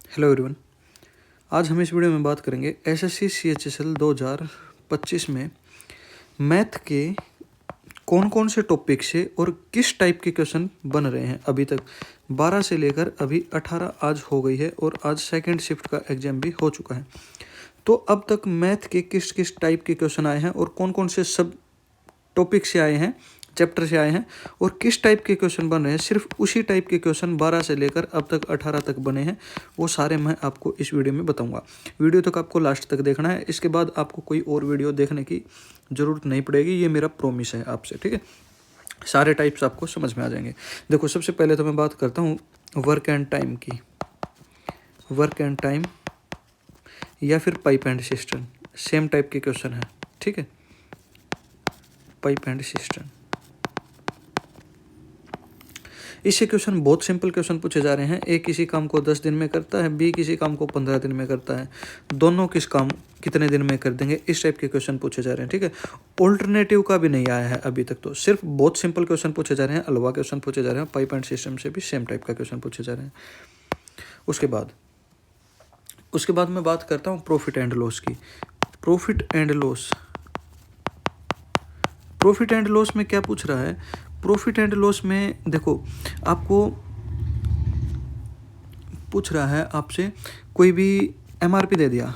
Hello everyone. आज हम इस वीडियो में बात करेंगे एसएससी सीएचएसएल 2025 में मैथ के कौन कौन से टॉपिक से और किस टाइप के क्वेश्चन बन रहे हैं। अभी तक 12 से लेकर अभी 18 आज हो गई है और आज सेकंड शिफ्ट का एग्जाम भी हो चुका है। तो अब तक मैथ के किस किस टाइप के क्वेश्चन आए हैं और कौन कौन से सब टॉपिक से आए हैं, चैप्टर से आए हैं और किस टाइप के क्वेश्चन बन रहे हैं, सिर्फ उसी टाइप के क्वेश्चन 12 से लेकर अब तक 18 तक बने हैं, वो सारे मैं आपको इस वीडियो में बताऊंगा। वीडियो तक आपको लास्ट तक देखना है, इसके बाद आपको कोई और वीडियो देखने की ज़रूरत नहीं पड़ेगी, ये मेरा प्रॉमिस है आपसे, ठीक है। सारे टाइप्स आपको समझ में आ जाएंगे। देखो, सबसे पहले तो मैं बात करता हूँ वर्क एंड टाइम की। वर्क एंड टाइम या फिर pipe and system, same type के क्वेश्चन है, ठीक है। पाइप एंड सिस्टम, इससे क्वेश्चन बहुत सिंपल क्वेश्चन पूछे जा रहे हैं। ए किसी काम को 10 दिन में करता है, बी किसी काम को 15 दिन में करता है, दोनों किस काम कितने दिन में कर देंगे, इस टाइप के क्वेश्चन पूछे जा रहे हैं, ठीक है। ऑल्टरनेटिव का भी नहीं आया है अभी तक, तो सिर्फ बहुत सिंपल क्वेश्चन पूछे जा रहे हैं, अलवा क्वेश्चन पूछे जा रहे हैं। पाइप एंड सिस्टम से भी सेम टाइप का क्वेश्चन पूछे जा रहे हैं। उसके बाद मैं बात करता हूँ प्रॉफिट एंड लॉस की। प्रॉफिट एंड लॉस में क्या पूछ रहा है? प्रॉफिट एंड लॉस में देखो, आपको पूछ रहा है आपसे, कोई भी एमआरपी दे दिया,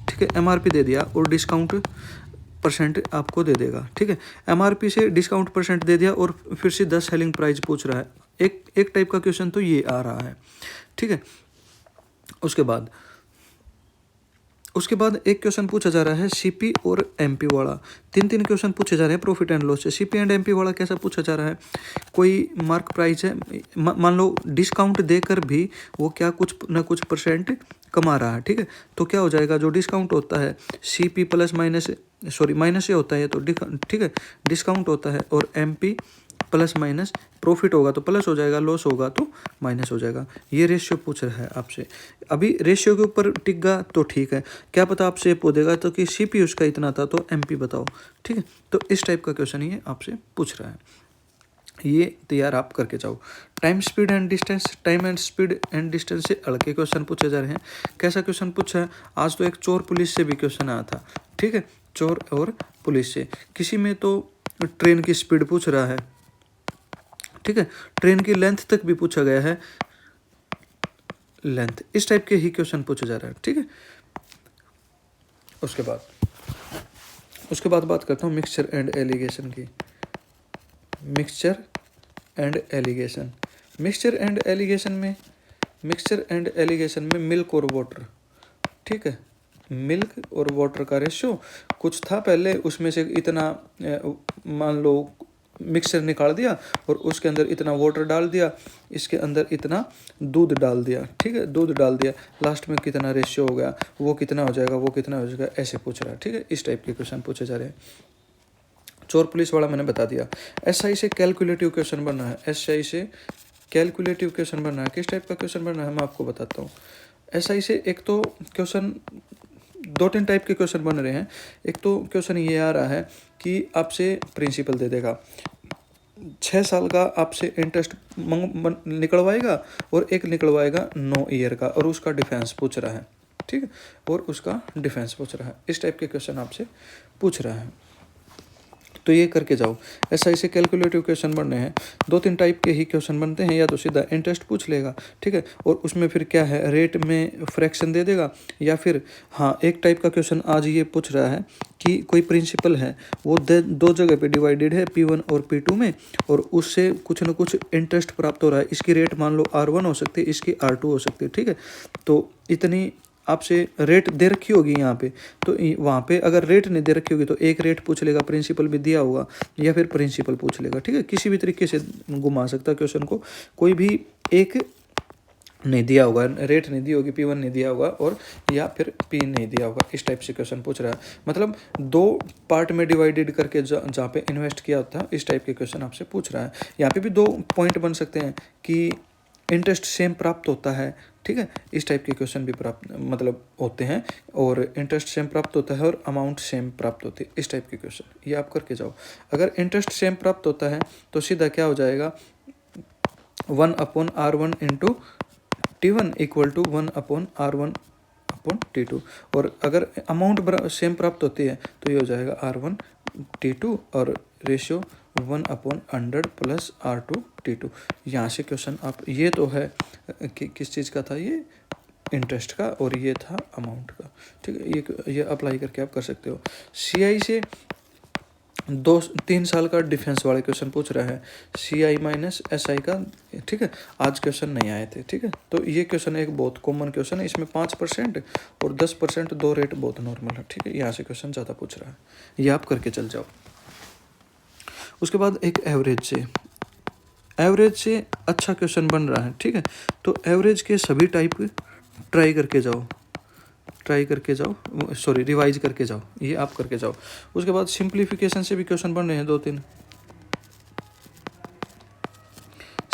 ठीक है, एमआरपी दे दिया और डिस्काउंट परसेंट आपको दे देगा, ठीक है। एमआरपी से डिस्काउंट परसेंट दे दिया और फिर से 10 सेलिंग प्राइस पूछ रहा है। एक टाइप का क्वेश्चन तो ये आ रहा है, ठीक है। उसके बाद एक क्वेश्चन पूछा जा रहा है सीपी और एमपी वाला। तीन क्वेश्चन पूछे जा रहे हैं प्रॉफिट एंड लॉस से। सीपी एंड एमपी वाला कैसा पूछा जा रहा है? कोई मार्क प्राइस है, मान लो डिस्काउंट देकर भी वो क्या कुछ ना कुछ परसेंट कमा रहा है, ठीक है। तो क्या हो जाएगा, जो डिस्काउंट होता है सीपी प्लस माइनस से होता है, तो ठीक है, डिस्काउंट होता है, और एमपी प्लस माइनस, प्रॉफिट होगा तो प्लस हो जाएगा, लॉस होगा तो माइनस हो जाएगा। ये रेशियो पूछ रहा है आपसे। अभी रेशियो के ऊपर टिक गया तो ठीक है, क्या पता आपसे पूछेगा तो कि सीपी उसका इतना था तो एमपी बताओ, ठीक है। तो इस टाइप का क्वेश्चन ये आपसे पूछ रहा है, ये तैयार आप करके जाओ। टाइम स्पीड एंड डिस्टेंस से अड़के क्वेश्चन पूछे जा रहे हैं। कैसा क्वेश्चन पूछा है? आज तो एक चोर पुलिस से भी क्वेश्चन आया था, ठीक है, चोर और पुलिस से। किसी में तो ट्रेन की स्पीड पूछ रहा है, ठीक है, ट्रेन की लेंथ तक भी पूछा गया है, लेंथ। इस टाइप के ही क्वेश्चन पूछा जा रहा है, ठीक है। उसके बाद बात करता हूँ मिक्सचर एंड एलिगेशन की। मिक्सचर एंड एलिगेशन में मिल्क और वाटर, ठीक है, मिल्क और वाटर का रेशियो कुछ था पहले, उसमें से इतना मान लो मिक्सचर निकाल दिया और उसके अंदर इतना वाटर डाल दिया, इसके अंदर इतना दूध डाल दिया, ठीक है, दूध डाल दिया, लास्ट में कितना रेशियो हो गया, वो कितना हो जाएगा, ऐसे पूछ रहा है, ठीक है। इस टाइप के क्वेश्चन पूछे जा रहे हैं। चोर पुलिस वाला मैंने बता दिया। एसआई से कैलकुलेटिव क्वेश्चन बनना है। किस टाइप का क्वेश्चन बनना है मैं आपको बताता हूँ। एसआई से एक तो क्वेश्चन, 2-3 टाइप के क्वेश्चन बन रहे हैं। एक तो क्वेश्चन ये आ रहा है कि आपसे प्रिंसिपल दे देगा, 6 साल का आपसे इंटरेस्ट निकलवाएगा और एक निकलवाएगा 9 ईयर का, और उसका डिफेंस पूछ रहा है, ठीक है, इस टाइप के क्वेश्चन आपसे पूछ रहा है, तो ये करके जाओ। एसआई से कैलकुलेटिव क्वेश्चन बनने हैं। 2-3 टाइप के ही क्वेश्चन बनते हैं, या तो सीधा इंटरेस्ट पूछ लेगा, ठीक है, और उसमें फिर क्या है, रेट में फ्रैक्शन दे देगा, या फिर हाँ, एक टाइप का क्वेश्चन आज ये पूछ रहा है कि कोई प्रिंसिपल है, वो 2 जगह पे डिवाइडेड है, P1 और P2 में, और उससे कुछ ना कुछ इंटरेस्ट प्राप्त हो रहा है। इसकी रेट मान लो R1 हो सकती है, इसकी R2 हो सकती है, ठीक है। तो इतनी आपसे रेट दे रखी होगी यहाँ पे, तो वहाँ पे अगर रेट नहीं दे रखी होगी तो एक रेट पूछ लेगा, प्रिंसिपल भी दिया होगा, या फिर प्रिंसिपल पूछ लेगा, ठीक है। किसी भी तरीके से घुमा सकता है क्वेश्चन को, कोई भी एक नहीं दिया होगा, रेट नहीं दी होगी, P1 नहीं दिया होगा, और या फिर P नहीं दिया होगा, इस टाइप से क्वेश्चन पूछ रहा है। मतलब 2 पार्ट में डिवाइडेड करके जहाँ पे इन्वेस्ट किया होता है, इस टाइप के क्वेश्चन आपसे पूछ रहा है। यहाँ पे भी 2 पॉइंट बन सकते हैं कि इंटरेस्ट सेम प्राप्त होता है, ठीक है, इस टाइप के क्वेश्चन भी प्राप्त होते हैं, और इंटरेस्ट सेम प्राप्त होता है और अमाउंट सेम प्राप्त होती है, इस टाइप के क्वेश्चन ये आप करके जाओ। अगर इंटरेस्ट सेम प्राप्त होता है तो सीधा क्या हो जाएगा, 1/R1 × T1 equal to 1/R1/T2, और अगर अमाउंट सेम प्राप्त होती है तो ये हो जाएगा R1/T2 और रेशियो 1/100 प्लस R2/T2। यहाँ से क्वेश्चन आप, ये तो है कि किस चीज़ का था, ये इंटरेस्ट का, और ये था अमाउंट का, ठीक है। ये अप्लाई करके आप कर सकते हो। CI से 2-3 साल का डिफेंस वाले क्वेश्चन पूछ रहा है, CI माइनस SI का, ठीक है। आज क्वेश्चन नहीं आए थे, ठीक है। तो ये क्वेश्चन एक बहुत कॉमन क्वेश्चन है, इसमें 5% और 10% दो रेट बहुत नॉर्मल है, ठीक है। यहाँ से क्वेश्चन ज़्यादा पूछ रहा है, ये आप करके चल जाओ। उसके बाद एक एवरेज से अच्छा क्वेश्चन बन रहा है, ठीक है। तो एवरेज के सभी टाइप ट्राई करके जाओ, रिवाइज करके जाओ, ये आप करके जाओ। उसके बाद सिंप्लीफिकेशन से भी क्वेश्चन बन रहे हैं 2-3।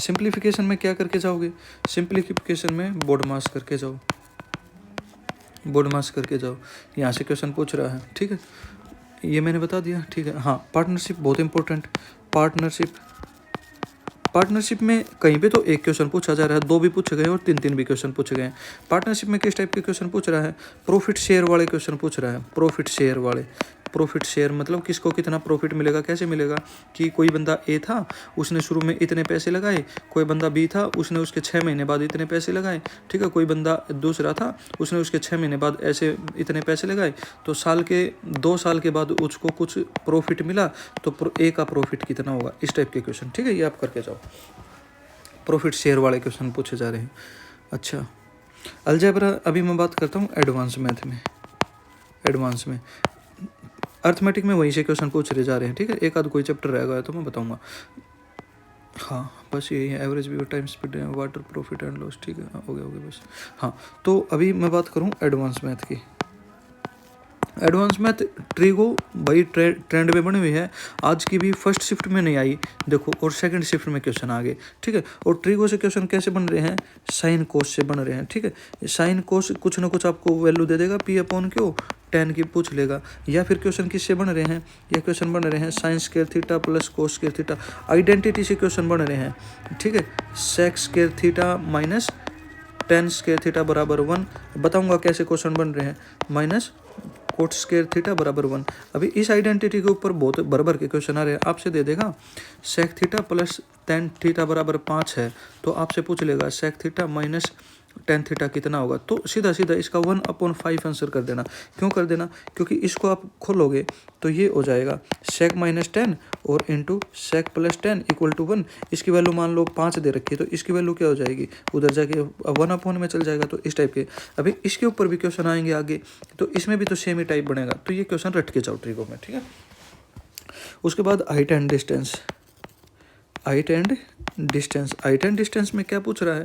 सिंप्लीफिकेशन में क्या करके जाओगे, सिंप्लीफिकेशन में बोर्ड मास करके जाओ, यहाँ से क्वेश्चन पूछ रहा है, ठीक है। ये मैंने बता दिया, ठीक है। हाँ, पार्टनरशिप बहुत इंपॉर्टेंट। पार्टनरशिप में कहीं पे तो एक क्वेश्चन पूछा जा रहा है, 2 भी पूछे गए और 3 भी क्वेश्चन पूछे गए हैं। पार्टनरशिप में किस टाइप के क्वेश्चन पूछ रहा है, प्रॉफिट शेयर वाले क्वेश्चन पूछ रहा है। प्रॉफिट शेयर मतलब किसको कितना प्रॉफिट मिलेगा, कैसे मिलेगा, कि कोई बंदा A था, उसने शुरू में इतने पैसे लगाए, कोई बंदा B था, उसने उसके 6 महीने बाद इतने पैसे लगाए, ठीक है। कोई बंदा दूसरा था, उसने उसके 6 महीने बाद ऐसे इतने पैसे लगाए, तो 2 साल के बाद उसको कुछ प्रॉफिट मिला, तो A का प्रॉफिट कितना होगा, इस टाइप के क्वेश्चन, ठीक है। ये आप करके जाओ, प्रॉफिट शेयर वाले क्वेश्चन पूछे जा रहे हैं। अच्छा, अलजेब्रा अभी मैं बात करता हूँ एडवांस मैथ में। अर्थमेटिक में वहीं से क्वेश्चन पूछ रहे जा रहे हैं, ठीक है। एक आध कोई चैप्टर रह गया तो मैं बताऊंगा। हाँ, बस यही है, average view time speed water profit and loss, ठीक है। हो गया बस। हाँ, तो अभी मैं बात करूँ एडवांस मैथ की। एडवांस मैथ ट्रिगो भाई ट्रेंड में बनी हुई है, आज की भी फर्स्ट शिफ्ट में नहीं आई देखो, और सेकंड शिफ्ट में क्वेश्चन आ गए, ठीक है। और ट्रिगो से क्वेश्चन कैसे बन रहे हैं, साइन कोस से बन रहे हैं, ठीक है। साइन कोस कुछ ना कुछ आपको वैल्यू दे देगा, P/Q 10 की पूछ लेगा। या फिर क्वेश्चन किससे बन रहे हैं, ये क्वेश्चन बन रहे हैं sine square theta plus cos square theta, identity से क्वेश्चन बन रहे हैं, ठीक है। Sec square theta minus tan square theta बराबर 1, बताऊंगा कैसे क्वेश्चन बन रहे हैं, माइनस कोट स्क्वायर थीटा बराबर 1। अभी इस आइडेंटिटी के ऊपर बहुत भर के क्वेश्चन आ रहे हैं, आपसे दे देगा sec theta plus tan theta बराबर 5 है, तो आपसे पूछ लेगा sec theta minus tan theta कितना होगा, तो सीधा इसका 1/5 आंसर कर देना। क्यों कर देना, क्योंकि इसको आप खोलोगे तो ये हो जाएगा सेक माइनस 10 और into sec plus 10 equal to 1। इसकी वैल्यू मान लो 5 दे रखी है, तो इसकी वैल्यू क्या हो जाएगी, उधर जाके 1/, में चल जाएगा। तो इस टाइप के अभी इसके ऊपर भी क्वेश्चन आएंगे आगे, तो इसमें भी तो सेम ही टाइप बनेगा। तो ये क्वेश्चन रट के जाओ ट्रिगो में, ठीक है। उसके बाद हाइट एंड डिस्टेंस में क्या पूछ रहा है,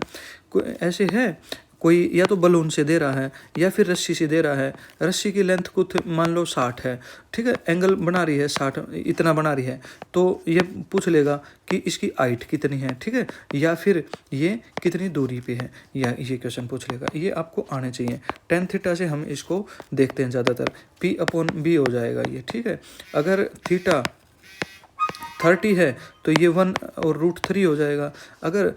ऐसे है कोई, या तो बलून से दे रहा है या फिर रस्सी से दे रहा है। रस्सी की लेंथ कुछ मान लो 60 है, ठीक है, एंगल बना रही है 60, इतना बना रही है, तो ये पूछ लेगा कि इसकी हाइट कितनी है, ठीक है, या फिर ये कितनी दूरी पे है, या ये क्वेश्चन पूछ लेगा। ये आपको आने चाहिए। टेन थीटा से हम इसको देखते हैं ज़्यादातर, P/B हो जाएगा ये, ठीक है। अगर थीटा 30 है तो ये 1 और √3 हो जाएगा। अगर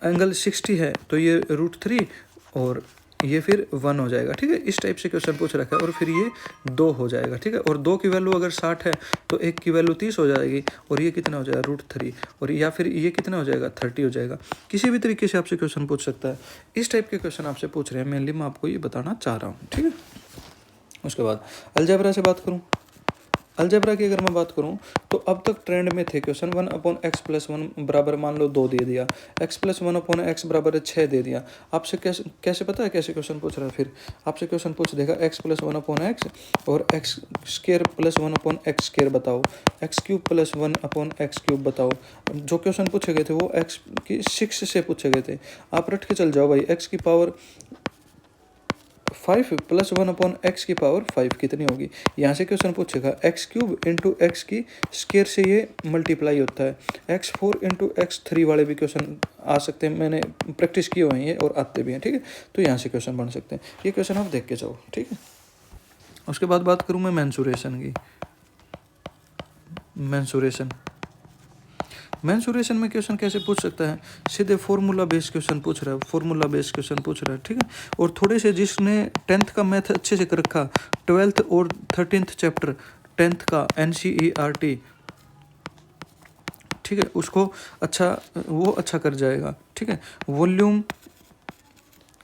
एंगल 60 है तो ये √3 और ये फिर 1 हो जाएगा, ठीक है। इस टाइप से क्वेश्चन पूछ रखा है, और फिर ये 2 हो जाएगा, ठीक है। और 2 की वैल्यू अगर 60 है तो 1 की वैल्यू 30 हो जाएगी, और ये कितना हो जाएगा √3, और या फिर ये कितना हो जाएगा 30 हो जाएगा। किसी भी तरीके से आपसे क्वेश्चन पूछ सकता है। इस टाइप के क्वेश्चन आपसे पूछ रहे हैं, मेनली मैं आपको ये बताना चाह रहा हूँ, ठीक है। उसके बाद अलजेब्रा से बात करूँ, अलजेब्रा की अगर मैं बात करूं तो अब तक ट्रेंड में थे क्वेश्चन 1/x+1 बराबर मान लो 2 दे दिया, x+1/x बराबर 6 दे दिया। आपसे कैसे पता है कैसे क्वेश्चन पूछ रहा है, फिर आपसे क्वेश्चन पूछ देगा x+1/x और x² + 1/x² बताओ, x³ + 1/x³ बताओ। जो क्वेश्चन पूछे गए थे वो x की 6 से पूछे गए थे, आप रट के चल जाओ भाई। x⁵ 5 + 1/x⁵ कितनी होगी, यहाँ से क्वेश्चन पूछेगा। x³ × x² से ये मल्टीप्लाई होता है। x4 × x3 वाले भी क्वेश्चन आ सकते हैं, मैंने प्रैक्टिस किए हुए हैं ये और आते भी हैं, ठीक है। तो यहाँ से क्वेश्चन बन सकते हैं, ये क्वेश्चन आप देख के जाओ, ठीक है। उसके बाद बात करूँ मैं मेंसुरेशन की। मेंसुरेशन में क्वेश्चन कैसे पूछ सकता है, सीधे फॉर्मूला बेस्ड क्वेश्चन पूछ रहा है, फॉर्मूला बेस्ड क्वेश्चन पूछ रहा है, ठीक है। और थोड़े से जिसने 10th का मैथ अच्छे से कर रखा, 12th और 13th चैप्टर 10th का NCERT, ठीक है, उसको वो अच्छा कर जाएगा, ठीक है। वॉल्यूम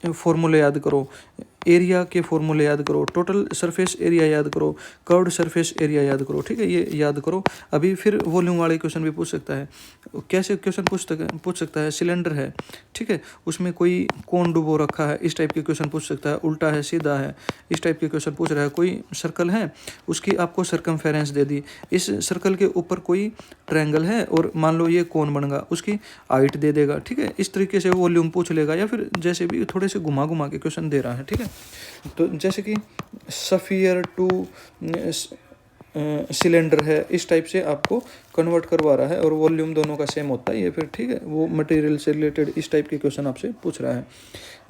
फॉर्मूले याद करो, एरिया के फॉर्मूले याद करो, टोटल सरफेस एरिया याद करो, कर्व्ड सरफेस एरिया याद करो, ठीक है, ये याद करो। अभी फिर वॉल्यूम वाले क्वेश्चन भी पूछ सकता है। कैसे क्वेश्चन पूछ सकता है, सिलेंडर है, ठीक है, उसमें कोई कोन डुबो रखा है, इस टाइप के क्वेश्चन पूछ सकता है। उल्टा है, सीधा है, इस टाइप के क्वेश्चन पूछ रहा है। कोई सर्कल है, उसकी आपको सरकमफेरेंस दे दी, इस सर्कल के ऊपर कोई ट्रायंगल है और मान लो ये कोन बन गया, उसकी हाइट दे देगा, ठीक है। इस तरीके से वॉल्यूम पूछ लेगा, या फिर जैसे भी थोड़े से घुमा घुमा के क्वेश्चन दे रहा है, ठीक है। तो जैसे कि सफियर टू सिलेंडर है, इस टाइप से आपको कन्वर्ट करवा रहा है, और वॉल्यूम दोनों का सेम होता है, ये फिर ठीक है। वो मटेरियल से रिलेटेड इस टाइप के क्वेश्चन आपसे पूछ रहा है।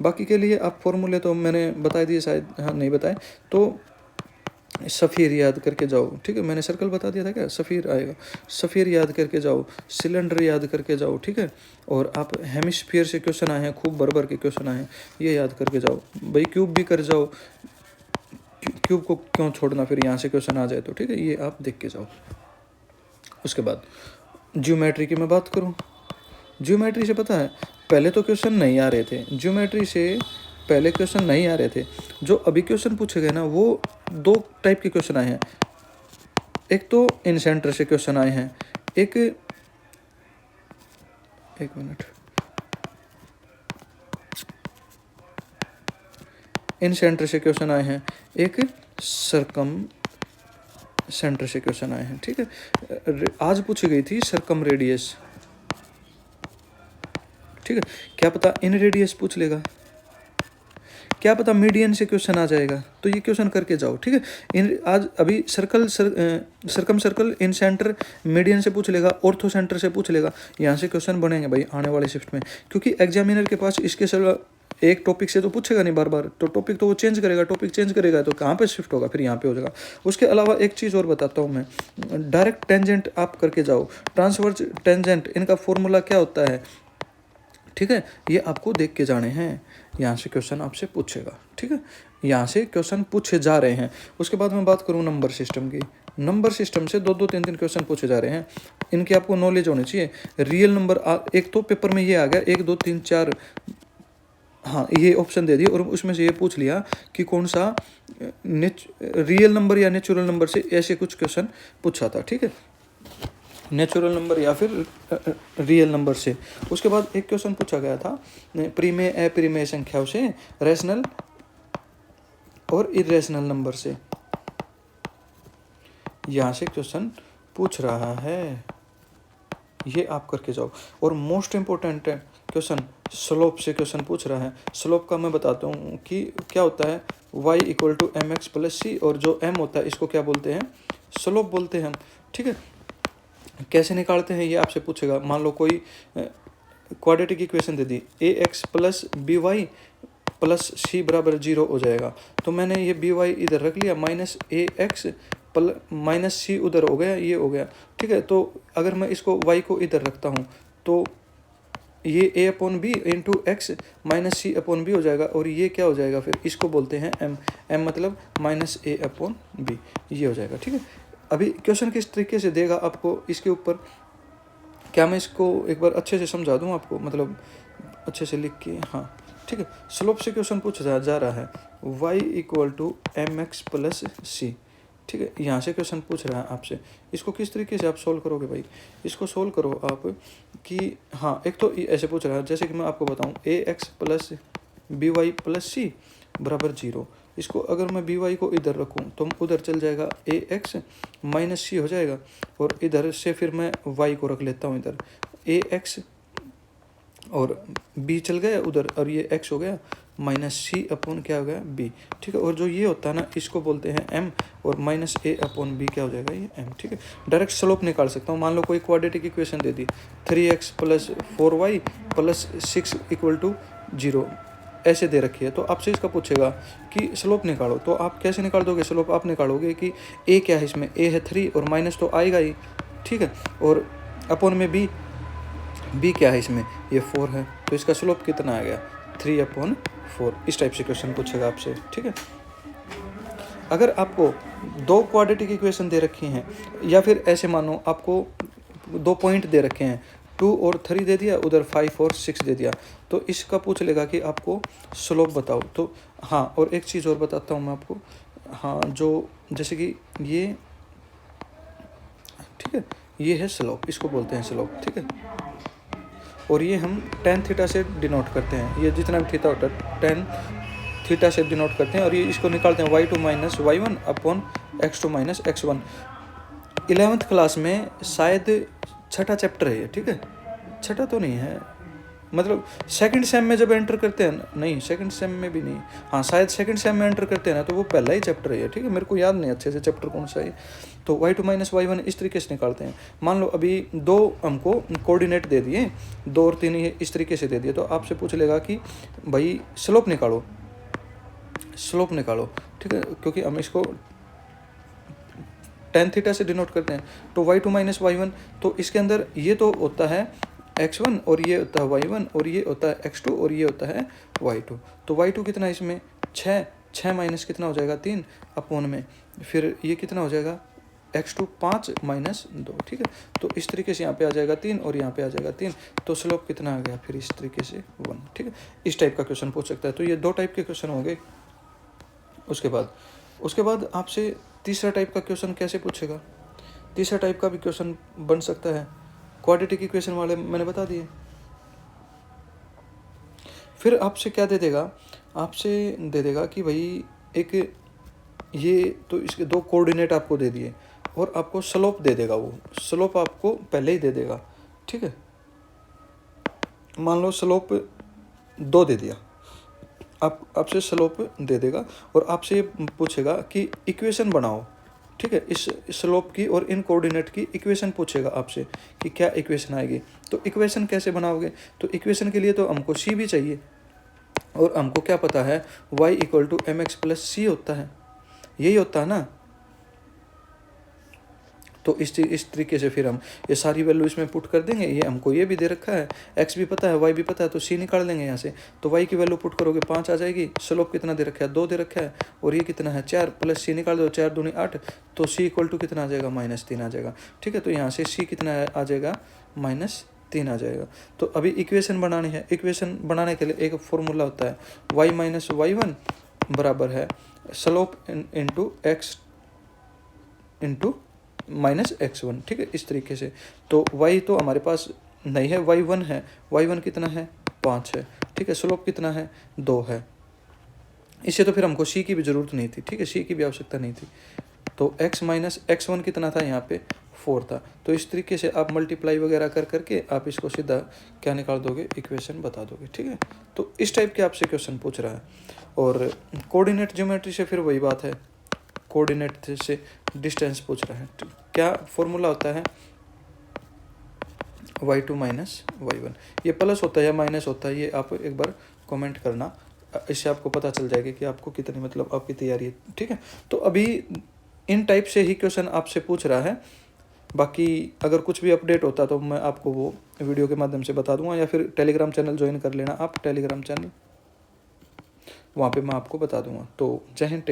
बाकी के लिए आप फॉर्मूले तो मैंने बता दिए शायद, हाँ नहीं बताए, तो सफ़ीर याद करके जाओ, ठीक है। मैंने सर्कल बता दिया था क्या, सफ़ीर आएगा, सफ़ीर याद करके जाओ, सिलेंडर याद करके जाओ, ठीक है। और आप हेमिस्फीयर से क्वेश्चन आए हैं, खूब भर के क्वेश्चन आए हैं, ये याद करके जाओ भाई। क्यूब भी कर जाओ, क्यूब को क्यों छोड़ना, फिर यहाँ से क्वेश्चन आ जाए तो, ठीक है, ये आप देख के जाओ। उसके बाद ज्योमेट्री की मैं बात करूँ, ज्योमेट्री से पता है पहले तो क्वेश्चन नहीं आ रहे थे, ज्योमेट्री से पहले क्वेश्चन नहीं आ रहे थे। जो अभी क्वेश्चन पूछे गए ना, वो 2 टाइप के क्वेश्चन आए हैं। एक तो इन सेंटर से क्वेश्चन आए हैं, एक मिनट, इन सेंटर से क्वेश्चन आए हैं, एक सरकम सेंटर से क्वेश्चन आए हैं, ठीक है। आज पूछी गई थी सरकम रेडियस, ठीक है। क्या पता इन रेडियस पूछ लेगा, क्या पता मीडियन से क्वेश्चन आ जाएगा, तो ये क्वेश्चन करके जाओ, ठीक है। इन आज अभी सरकम सर्कल इन सेंटर मीडियन से पूछ लेगा, ऑर्थो सेंटर से पूछ लेगा, यहाँ से क्वेश्चन बनेंगे भाई आने वाले शिफ्ट में, क्योंकि एग्जामिनर के पास इसके सिवा एक टॉपिक से तो पूछेगा नहीं बार बार, तो टॉपिक तो वो चेंज करेगा, टॉपिक चेंज करेगा तो कहाँ पे शिफ्ट होगा, फिर यहाँ पे हो जाएगा। उसके अलावा एक चीज़ और बताता हूँ मैं, डायरेक्ट टेंजेंट आप करके जाओ, ट्रांसवर्स टेंजेंट, इनका फॉर्मूला क्या होता है, ठीक है, ये आपको देख के जाने हैं। यहाँ से क्वेश्चन आपसे पूछेगा, ठीक है, यहाँ से क्वेश्चन पूछे जा रहे हैं। उसके बाद मैं बात करूँ नंबर सिस्टम की, नंबर सिस्टम से 2-2 3-3 क्वेश्चन पूछे जा रहे हैं, इनकी आपको नॉलेज होनी चाहिए। रियल नंबर एक तो पेपर में ये आ गया 1 2 3 4, हाँ ये ऑप्शन दे दिए, और उसमें से ये पूछ लिया कि कौन सा रियल नंबर या नेचुरल नंबर से ऐसे कुछ क्वेश्चन पूछा था, ठीक है, नेचुरल नंबर या फिर रियल नंबर से। उसके बाद एक क्वेश्चन पूछा गया था प्रीमेय अप्रीमेय संख्याओं से, रैशनल और इरेशनल नंबर से, यहाँ से क्वेश्चन पूछ रहा है, ये आप करके जाओ। और मोस्ट इम्पोर्टेंट क्वेश्चन स्लोप से क्वेश्चन पूछ रहा है। स्लोप का मैं बताता हूँ कि क्या होता है, y = mx + c, और जो m होता है इसको क्या बोलते हैं, स्लोप बोलते हैं हम, ठीक है। कैसे निकालते हैं ये आपसे पूछेगा। मान लो कोई quadratic equation they the, ax + by + c = 0 हो जाएगा, तो मैंने ये by इधर रख लिया, -ax -c उधर हो गया, ये हो गया, ठीक है। तो अगर मैं इसको y को इधर रखता हूँ तो ये a/b × x -c/b हो जाएगा, और ये क्या हो जाएगा, फिर इसको बोलते हैं m मतलब -a/b, ये हो जाएगा, ठीक है। अभी क्वेश्चन किस तरीके से देगा आपको, इसके ऊपर क्या मैं इसको एक बार अच्छे से समझा दूं आपको, मतलब अच्छे से लिख के, हाँ ठीक है। स्लोप से क्वेश्चन पूछा जा रहा है y = mx + c, ठीक है, यहाँ से क्वेश्चन पूछ रहा है आपसे। इसको किस तरीके से आप सोल्व करोगे भाई, इसको सोल्व करो आप कि हाँ, एक तो ऐसे पूछ रहा है, जैसे कि मैं आपको बताऊँ ax + by + c = 0, इसको अगर मैं by को इधर रखूँ तो उधर चल जाएगा ax - c हो जाएगा, और इधर से फिर मैं y को रख लेता हूँ इधर, ax और b चल गया उधर, और ये x हो गया -c/, क्या हो गया, b, ठीक है। और जो ये होता है ना, इसको बोलते हैं m, और -a/b क्या हो जाएगा, ये m, ठीक है। डायरेक्ट स्लोप निकाल सकता हूँ। मान लो कोई क्वाड्रेटिक इक्वेशन दे दी, 3x + 4y + 6 = 0 ऐसे दे रखी है, तो आपसे इसका पूछेगा कि स्लोप निकालो, तो आप कैसे निकाल दोगे स्लोप, आप निकालोगे कि a क्या है, इसमें a है 3 और माइनस तो आएगा ही, ठीक है, और अपॉन में b, बी क्या है इसमें, ये 4 है, तो इसका स्लोप कितना आ गया 3/4। इस टाइप से क्वेश्चन पूछेगा आपसे, ठीक है। अगर आपको 2 क्वाड्रेटिक इक्वेशन दे रखी हैं, या फिर ऐसे मानो आपको 2 पॉइंट दे रखे हैं, 2 और 3 दे दिया, उधर 5 और 6 दे दिया, तो इसका पूछ लेगा कि आपको स्लोप बताओ। तो हाँ, और एक चीज़ और बताता हूँ मैं आपको, हाँ, जो जैसे कि ये, ठीक है, ये है स्लोप, इसको बोलते हैं स्लोप, ठीक है। और ये हम tan थीटा से डिनोट करते हैं, ये जितना भी थीटा होता है tan थीटा से डिनोट करते हैं, और ये इसको निकालते हैं y2 minus y1 upon x2 minus x1। 11th class में शायद छठा चैप्टर है ये, ठीक है, छठा तो नहीं है, मतलब सेकंड सेम में जब एंटर करते हैं, नहीं सेकंड सेम में भी नहीं, हाँ शायद सेकंड सेम में एंटर करते हैं ना, तो वो पहला ही चैप्टर है, ठीक है, मेरे को याद नहीं अच्छे से चैप्टर कौन सा है। तो y2 माइनस y1 इस तरीके से निकालते हैं। मान लो अभी 2 हमको कोऑर्डिनेट दे दिए, 2 और 3 इस तरीके से दे दिए, तो आपसे पूछ लेगा कि भाई स्लोप निकालो, स्लोप निकालो, ठीक है, क्योंकि हम इसको tan थीटा से डिनोट करते हैं। तो y2 माइनस y1, तो इसके अंदर ये तो होता है x1 और ये होता है y1 और ये होता है x2 और ये होता है y2। तो y2 कितना है इसमें 6 माइनस कितना हो जाएगा 3 अपॉन में, फिर ये कितना हो जाएगा x2 5 माइनस 2, ठीक है। तो इस तरीके से यहाँ पे आ जाएगा 3 और यहाँ पे आ जाएगा 3, तो स्लोप कितना आ गया फिर इस तरीके से 1, ठीक है। इस टाइप का क्वेश्चन पूछ सकता है। तो ये 2 टाइप के क्वेश्चन हो गए। उसके बाद आपसे तीसरा टाइप का क्वेश्चन कैसे पूछेगा, तीसरा टाइप का भी क्वेश्चन बन सकता है, क्वाड्रेटिक इक्वेशन वाले मैंने बता दिए। फिर आपसे क्या दे देगा, आपसे दे देगा कि भाई एक ये तो इसके 2 कोऑर्डिनेट आपको दे दिए और आपको स्लोप दे देगा, वो स्लोप आपको पहले ही दे देगा, ठीक है। मान लो स्लोप 2 दे दिया, आपसे स्लोप दे देगा और आपसे पूछेगा कि इक्वेशन बनाओ, ठीक है, इस स्लोप की और इन कोऑर्डिनेट की इक्वेशन पूछेगा आपसे कि क्या इक्वेशन आएगी। तो इक्वेशन कैसे बनाओगे, तो इक्वेशन के लिए तो हमको सी भी चाहिए, और हमको क्या पता है y equal to M X plus C होता है, यही होता है ना। तो इस तरीके से फिर हम ये सारी वैल्यू इसमें पुट कर देंगे। ये हमको ये भी दे रखा है, x भी पता है, y भी पता है, तो c निकाल लेंगे यहाँ से। तो y की वैल्यू पुट करोगे 5 आ जाएगी, स्लोप कितना दे रखा है 2 दे रखा है, और ये कितना है 4, प्लस c निकाल दो, 4 दूनी 8, तो c इक्वल टू कितना आ जाएगा -3 आ जाएगा, ठीक है। तो यहाँ से c कितना आ जाएगा -3 आ जाएगा। तो अभी इक्वेशन बनानी है, इक्वेशन बनाने के लिए एक फॉर्मूला होता है y माइनस y1 बराबर है slope into x into minus x1, ठीक है, इस तरीके से। तो y तो हमारे पास नहीं है, y1 है, y1 कितना है 5 है, ठीक है, स्लोप कितना है 2 है। इससे तो फिर हमको c की भी ज़रूरत नहीं थी, ठीक है, c की भी आवश्यकता नहीं थी। तो x माइनस x1 कितना था यहाँ पे 4 था। तो इस तरीके से आप मल्टीप्लाई वगैरह कर करके आप इसको सीधा क्या निकाल दोगे, इक्वेशन बता दोगे, ठीक है। तो इस टाइप के आपसे क्वेश्चन पूछ रहा है। और कोऑर्डिनेट ज्योमेट्री से फिर वही बात है, कोऑर्डिनेट से डिस्टेंस पूछ रहा है। क्या फॉर्मूला होता है y2 माइनस y1, ये प्लस होता है या माइनस होता है, ये आप एक बार कमेंट करना, इससे आपको पता चल जाएगा कि आपको कितनी मतलब आपकी तैयारी है, ठीक है। तो अभी इन टाइप से ही क्वेश्चन आपसे पूछ रहा है। बाकी अगर कुछ भी अपडेट होता तो मैं आपको वो वीडियो के माध्यम से बता दूंगा, या फिर टेलीग्राम चैनल ज्वाइन कर लेना आप, टेलीग्राम चैनल, वहाँ पे मैं आपको बता दूंगा। तो जय हिंद।